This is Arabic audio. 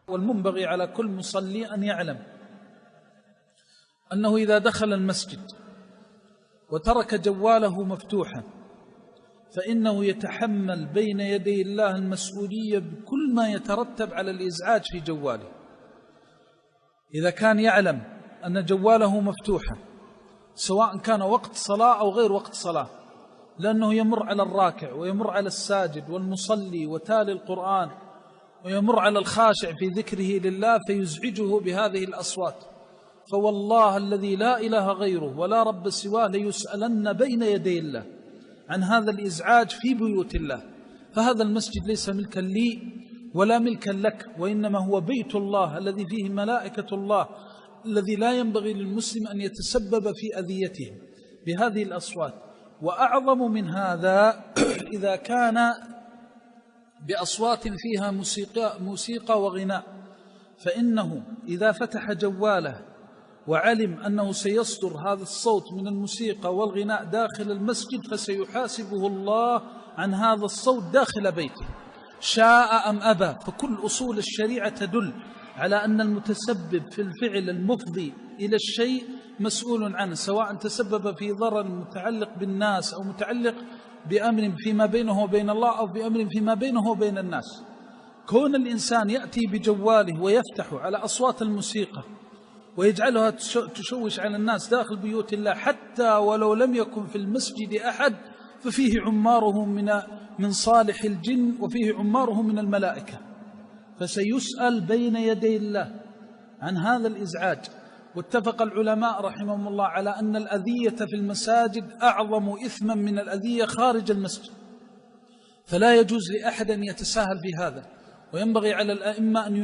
والمنبغي على كل مصلي أن يعلم أنه إذا دخل المسجد وترك جواله مفتوحا فإنه يتحمل بين يدي الله المسؤولية بكل ما يترتب على الإزعاج في جواله. إذا كان يعلم أن جواله مفتوحا سواء كان وقت صلاة أو غير وقت صلاة، لأنه يمر على الراكع ويمر على الساجد والمصلي وتالي القرآن ويمر على الخاشع في ذكره لله فيزعجه بهذه الأصوات، فوالله الذي لا إله غيره ولا رب سواه ليسألن بين يدي الله عن هذا الإزعاج في بيوت الله. فهذا المسجد ليس ملكا لي ولا ملكا لك، وإنما هو بيت الله الذي فيه ملائكة الله، الذي لا ينبغي للمسلم أن يتسبب في أذيتهم بهذه الأصوات. وأعظم من هذا إذا كان بأصوات فيها موسيقى وغناء، فإنه إذا فتح جواله وعلم أنه سيصدر هذا الصوت من الموسيقى والغناء داخل المسجد فسيحاسبه الله عن هذا الصوت داخل بيته شاء أم أبى. فكل أصول الشريعة تدل على أن المتسبب في الفعل المفضي إلى الشيء مسؤول عنه، سواء تسبب في ضرر متعلق بالناس أو متعلق بأمر فيما بينه وبين الله أو بأمر فيما بينه وبين الناس. كون الإنسان يأتي بجواله ويفتح على أصوات الموسيقى ويجعلها تشوش على الناس داخل بيوت الله حتى ولو لم يكن في المسجد أحد، ففيه عماره من صالح الجن وفيه عماره من الملائكة، فسيسأل بين يدي الله عن هذا الإزعاج. واتفق العلماء رحمهم الله على أن الأذية في المساجد أعظم إثما من الأذية خارج المسجد، فلا يجوز لأحد أن يتساهل في هذا، وينبغي على الأئمة أن